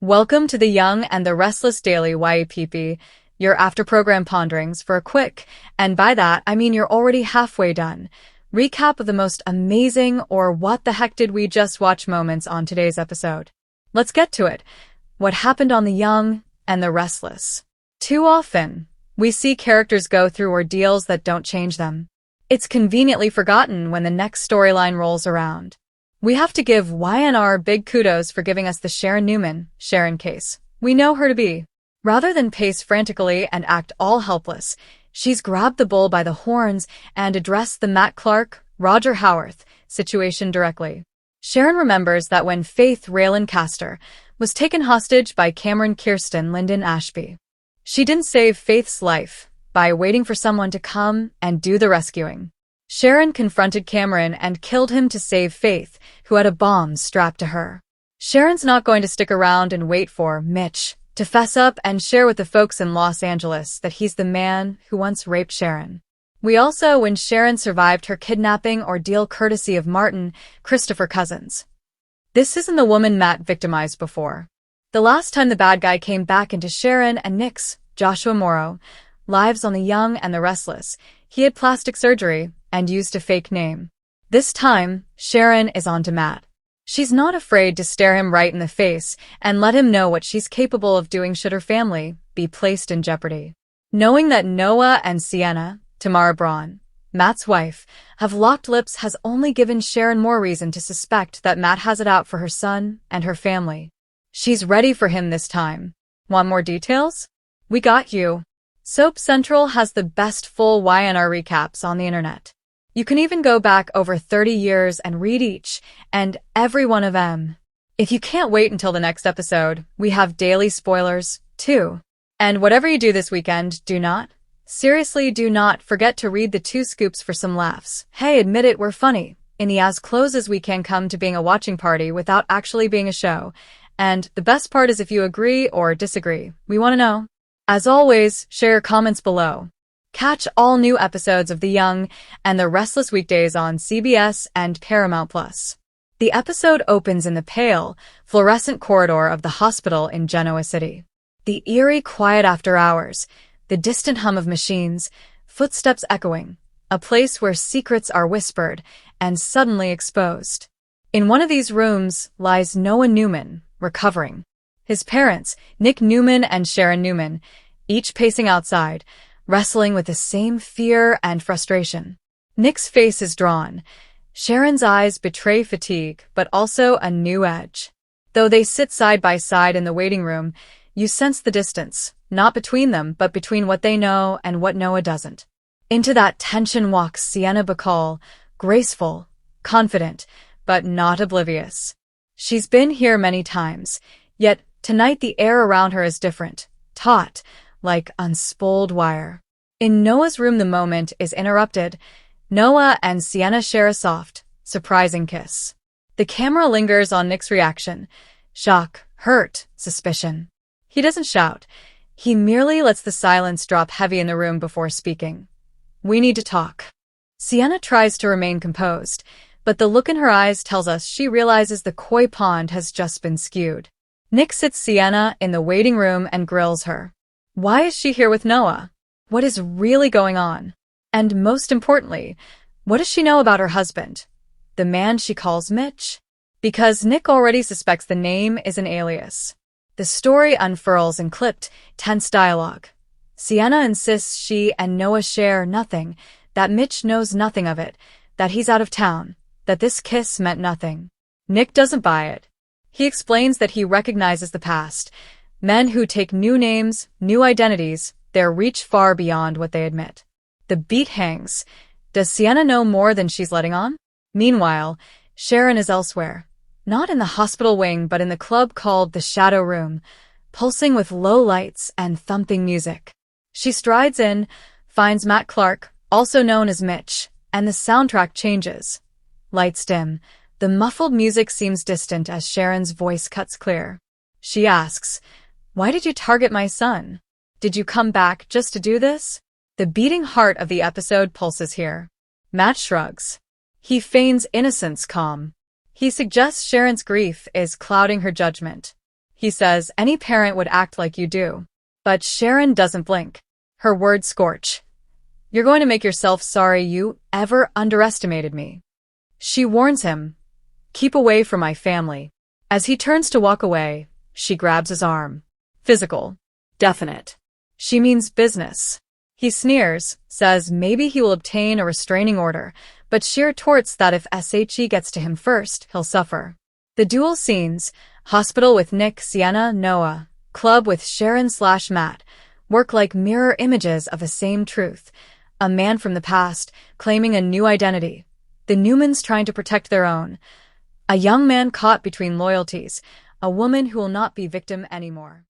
Welcome to the Young and the Restless Daily YAPP, your after-program ponderings for a quick, and by that I mean you're already halfway done, recap of the most amazing or what the heck did we just watch moments on today's episode. Let's get to it. What happened on the Young and the Restless? Too often, we see characters go through ordeals that don't change them. It's conveniently forgotten when the next storyline rolls around. We have to give YNR big kudos for giving us the Sharon case we know her to be. Rather than pace frantically and act all helpless, she's grabbed the bull by the horns and addressed the Matt Clark, Roger Howarth situation directly. Sharon remembers that when Faith Raylan Castor was taken hostage by Cameron Kirsten Lyndon Ashby, she didn't save Faith's life by waiting for someone to come and do the rescuing. Sharon confronted Cameron and killed him to save Faith, who had a bomb strapped to her. Sharon's not going to stick around and wait for Mitch to fess up and share with the folks in Los Angeles that he's the man who once raped Sharon. We also, when Sharon survived her kidnapping ordeal courtesy of Martin Christopher Cousins. This isn't the woman Matt victimized before. The last time the bad guy came back into Sharon and Nick's, Joshua Morrow, lives on the Young and the Restless, he had plastic surgery and used a fake name. This time, Sharon is on to Matt. She's not afraid to stare him right in the face and let him know what she's capable of doing should her family be placed in jeopardy. Knowing that Noah and Sienna, Tamara Braun, Matt's wife, have locked lips has only given Sharon more reason to suspect that Matt has it out for her son and her family. She's ready for him this time. Want more details? We got you. Soap Central has the best full YNR recaps on the internet. You can even go back over 30 years and read each and every one of them. If you can't wait until the next episode, we have daily spoilers, too. And whatever you do this weekend, seriously do not forget to read the 2 scoops for some laughs. Hey, admit it, we're funny, in the as close as we can come to being a watching party without actually being a show. And the best part is if you agree or disagree, we want to know. As always, share your comments below. Catch all new episodes of The Young and the Restless weekdays on CBS and Paramount+. The episode opens in the pale, fluorescent corridor of the hospital in Genoa City. The eerie quiet after hours, the distant hum of machines, footsteps echoing, a place where secrets are whispered and suddenly exposed. In one of these rooms lies Noah Newman, recovering. His parents, Nick Newman and Sharon Newman, each pacing outside, wrestling with the same fear and frustration. Nick's face is drawn. Sharon's eyes betray fatigue, but also a new edge. Though they sit side by side in the waiting room, you sense the distance, not between them, but between what they know and what Noah doesn't. Into that tension walks Sienna Bacall, graceful, confident, but not oblivious. She's been here many times, yet tonight the air around her is different, taut, like unspooled wire. In Noah's room the moment is interrupted. Noah and Sienna share a soft, surprising kiss. The camera lingers on Nick's reaction. Shock, hurt, suspicion. He doesn't shout. He merely lets the silence drop heavy in the room before speaking. We need to talk. Sienna tries to remain composed, but the look in her eyes tells us she realizes the koi pond has just been skewed. Nick sits Sienna in the waiting room and grills her. Why is she here with Noah? What is really going on? And most importantly, what does she know about her husband, the man she calls Mitch? Because Nick already suspects the name is an alias. The story unfurls in clipped, tense dialogue. Sienna insists she and Noah share nothing, that Mitch knows nothing of it, that he's out of town, that this kiss meant nothing. Nick doesn't buy it. He explains that he recognizes the past. Men who take new names, new identities, their reach far beyond what they admit. The beat hangs. Does Sienna know more than she's letting on? Meanwhile, Sharon is elsewhere. Not in the hospital wing, but in the club called the Shadow Room, pulsing with low lights and thumping music. She strides in, finds Matt Clark, also known as Mitch, and the soundtrack changes. Lights dim. The muffled music seems distant as Sharon's voice cuts clear. She asks, "Why did you target my son? Did you come back just to do this?" The beating heart of the episode pulses here. Matt shrugs. He feigns innocence calm. He suggests Sharon's grief is clouding her judgment. He says, any parent would act like you do. But Sharon doesn't blink. Her words scorch. You're going to make yourself sorry you ever underestimated me. She warns him, keep away from my family. As he turns to walk away, she grabs his arm. Physical. Definite. She means business. He sneers, says maybe he will obtain a restraining order, but she retorts that if SHE gets to him first, he'll suffer. The dual scenes, hospital with Nick, Sienna, Noah, club with Sharon/Matt, work like mirror images of the same truth. A man from the past, claiming a new identity. The Newmans trying to protect their own. A young man caught between loyalties. A woman who will not be victim anymore.